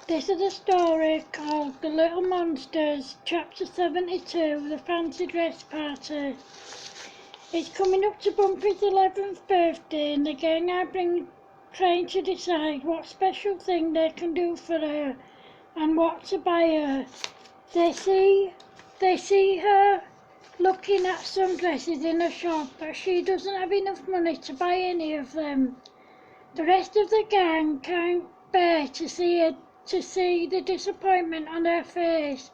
This is a story called The Little Monsters, Chapter 72, The Fancy Dress Party. It's coming up to Bumpy's 11th birthday and the gang are trying to decide what special thing they can do for her and what to buy her. They see her looking at some dresses in a shop, but she doesn't have enough money to buy any of them. The rest of the gang can't bear to see the disappointment on her face,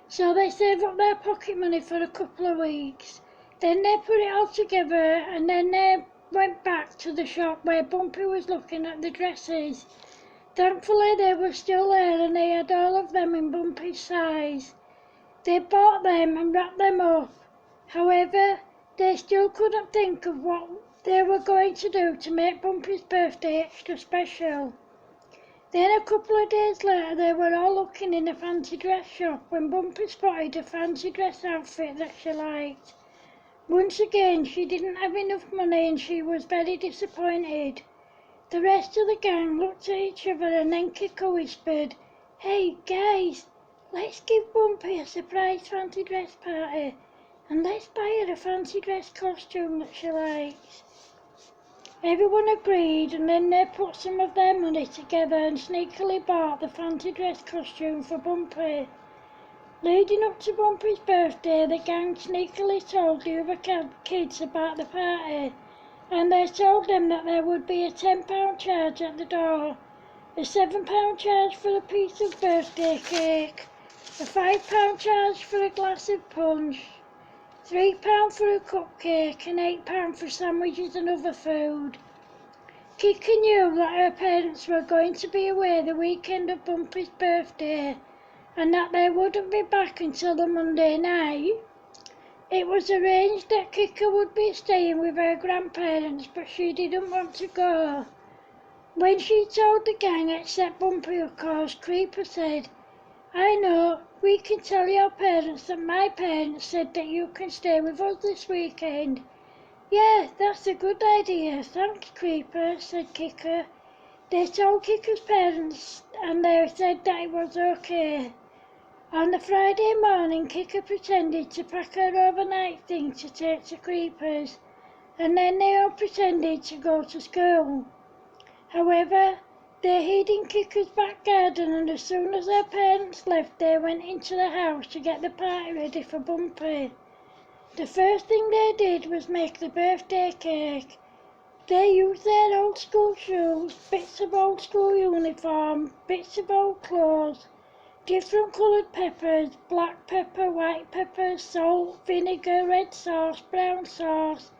so they save up their pocket money for a couple of weeks. Then they put it all together and then they went back to the shop where Bumpy was looking at the dresses. Thankfully they were still there and they had all of them in Bumpy's size. They bought them and wrapped them up. However, they still couldn't think of what they were going to do to make Bumpy's birthday extra special. Then a couple of days later they were all looking in a fancy dress shop when Bumpy spotted a fancy dress outfit that she liked. Once again she didn't have enough money and she was very disappointed. The rest of the gang looked at each other and then Kiko whispered, "Hey guys, let's give Bumpy a surprise fancy dress party and let's buy her a fancy dress costume that she likes." Everyone agreed and then they put some of their money together and sneakily bought the fancy dress costume for Bumpy. Leading up to Bumpy's birthday, the gang sneakily told the other kids about the party, and they told them that there would be a £10 charge at the door, a £7 charge for a piece of birthday cake, a £5 charge for a glass of punch, £3 for a cupcake and £8 for sandwiches and other food. Kika knew that her parents were going to be away the weekend of Bumpy's birthday and that they wouldn't be back until the Monday night. It was arranged that Kika would be staying with her grandparents, but she didn't want to go. When she told the gang except Bumpy of course, Creeper said, "I know, we can tell your parents that my parents said that you can stay with us this weekend." "Yeah, that's a good idea, thanks Creeper," said Kika. They told Kika's parents and they said that it was okay. On the Friday morning, Kika pretended to pack her overnight thing to take to Creeper's, and then they all pretended to go to school. However, they hid in Kika's back garden and as soon as her parents left they went into the house to get the party ready for Bumpy. The first thing they did was make the birthday cake. They used their old school shoes, bits of old school uniform, bits of old clothes, different coloured peppers, black pepper, white pepper, salt, vinegar, red sauce, brown sauce,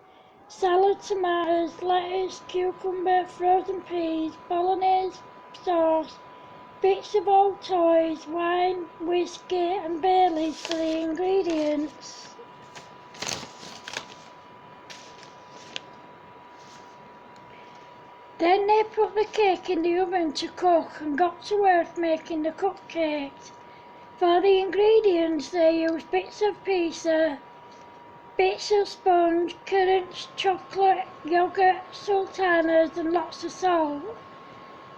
salad, tomatoes, lettuce, cucumber, frozen peas, bolognese sauce, bits of old toys, wine, whiskey and Baileys for the ingredients. Then they put the cake in the oven to cook and got to work making the cupcakes. For the ingredients they used bits of pizza, bits of sponge, currants, chocolate, yoghurt, sultanas and lots of salt.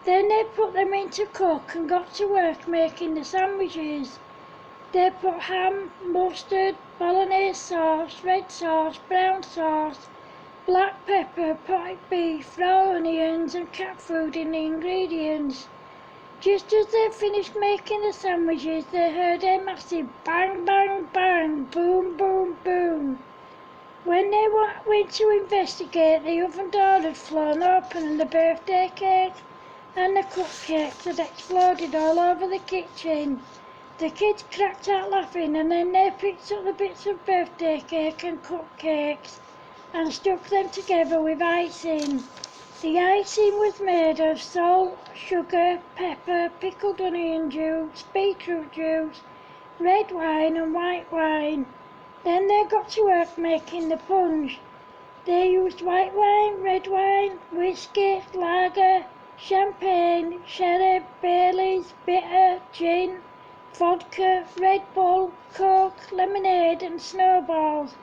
Then they put them in to cook and got to work making the sandwiches. They put ham, mustard, bolognese sauce, red sauce, brown sauce, black pepper, potted beef, raw onions and cat food in the ingredients. Just as they finished making the sandwiches, they heard a massive bang, bang, bang, boom, boom, boom. When they went to investigate, the oven door had flown open and the birthday cake and the cupcakes had exploded all over the kitchen. The kids cracked out laughing and then they picked up the bits of birthday cake and cupcakes and stuck them together with icing. The icing was made of salt, sugar, pepper, pickled onion juice, beetroot juice, red wine and white wine. Then they got to work making the punch. They used white wine, red wine, whiskey, lager, champagne, sherry, Baileys, bitter, gin, vodka, Red Bull, Coke, lemonade and snowballs.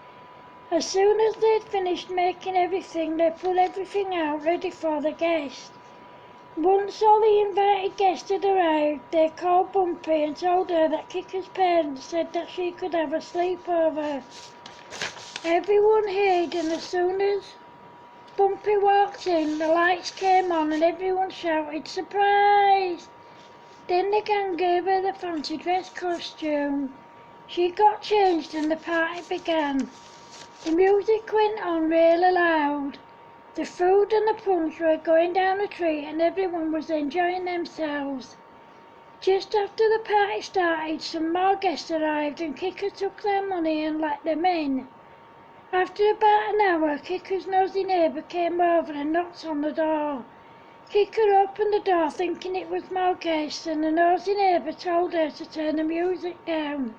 As soon as they'd finished making everything, they put everything out ready for the guests. Once all the invited guests had arrived, they called Bumpy and told her that Kika's parents said that she could have a sleepover. Everyone hid, and as soon as Bumpy walked in, the lights came on and everyone shouted, "Surprise!" Then the gang gave her the fancy dress costume. She got changed and the party began. The music went on really loud. The food and the punch were going down a treat and everyone was enjoying themselves. Just after the party started, some more guests arrived and Kika took their money and let them in. After about an hour, Kika's nosy neighbour came over and knocked on the door. Kika opened the door thinking it was more guests, and the nosy neighbour told her to turn the music down.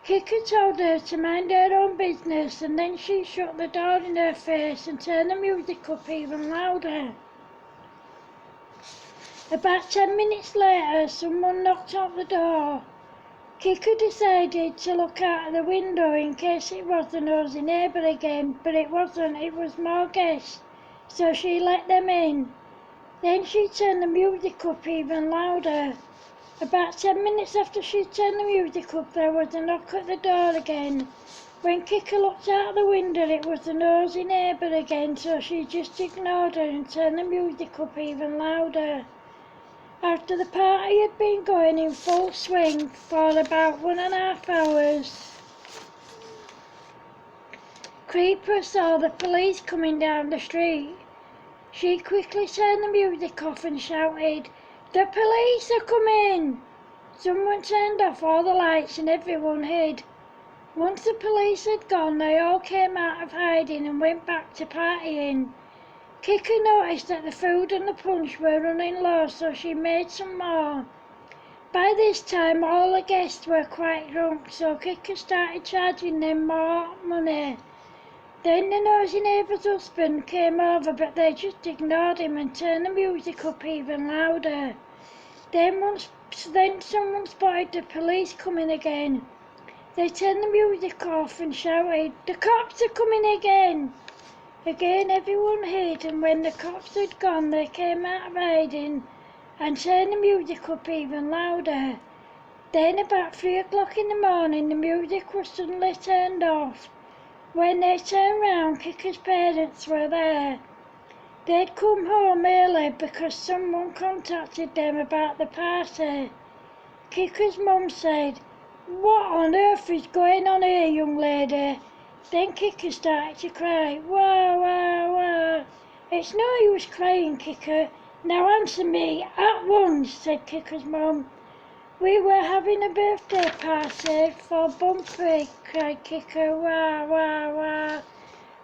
Kika told her to mind her own business, and then she shut the door in her face and turned the music up even louder. About 10 minutes later, someone knocked on the door. Kika decided to look out of the window in case it was the nosy neighbour again, but it wasn't, it was more guests, so she let them in. Then she turned the music up even louder. About 10 minutes after she turned the music up, there was a knock at the door again. When Kika looked out the window, it was the nosy neighbour again, so she just ignored her and turned the music up even louder. After the party had been going in full swing for about 1.5 hours, Creeper saw the police coming down the street. She quickly turned the music off and shouted, "The police are coming!" Someone turned off all the lights and everyone hid. Once the police had gone, they all came out of hiding and went back to partying. Kika noticed that the food and the punch were running low, so she made some more. By this time, all the guests were quite drunk, so Kika started charging them more money. Then the nosy neighbour's husband came over, but they just ignored him and turned the music up even louder. Then someone spotted the police coming again. They turned the music off and shouted, "The cops are coming again!" Again everyone hid, and when the cops had gone, they came out of hiding and turned the music up even louder. Then about 3 o'clock in the morning, the music was suddenly turned off. When they turned round, Kika's parents were there. They'd come home early because someone contacted them about the party. Kika's mum said, "What on earth is going on here, young lady?" Then Kika started to cry. "Wah, wah, wah." "It's no use crying, Kika. Now answer me at once," said Kika's mum. "We were having a birthday party for Bumpy," cried Kika. "Wah, wah, wah."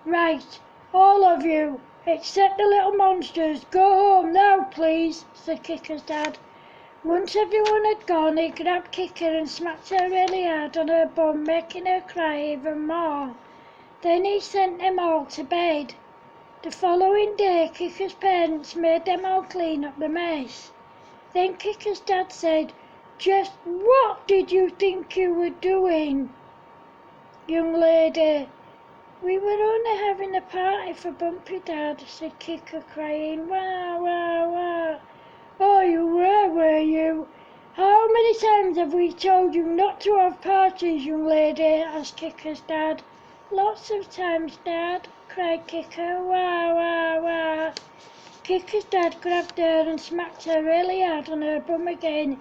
"Right, all of you, except the little monsters, go home now, please," said Kika's dad. Once everyone had gone, he grabbed Kika and smacked her really hard on her bum, making her cry even more. Then he sent them all to bed. The following day, Kika's parents made them all clean up the mess. Then Kika's dad said, "Just what did you think you were doing?" "Young lady, we were only having a party for Bumpy, Dad," said Kika, crying. "Wah, wah, wah." "Oh, you were you? How many times have we told you not to have parties, young lady?" asked Kika's dad. "Lots of times, Dad," cried Kika. "Wah, wah, wah." Kika's dad grabbed her and smacked her really hard on her bum again.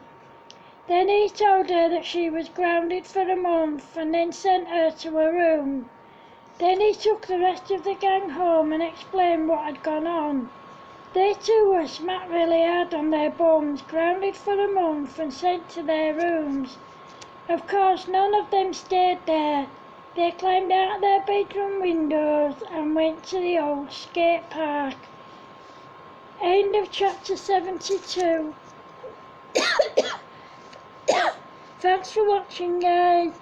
Then he told her that she was grounded for a month and then sent her to her room. Then he took the rest of the gang home and explained what had gone on. They too were smacked really hard on their bums, grounded for a month and sent to their rooms. Of course, none of them stayed there. They climbed out their bedroom windows and went to the old skate park. End of chapter 72. Thanks for watching, guys.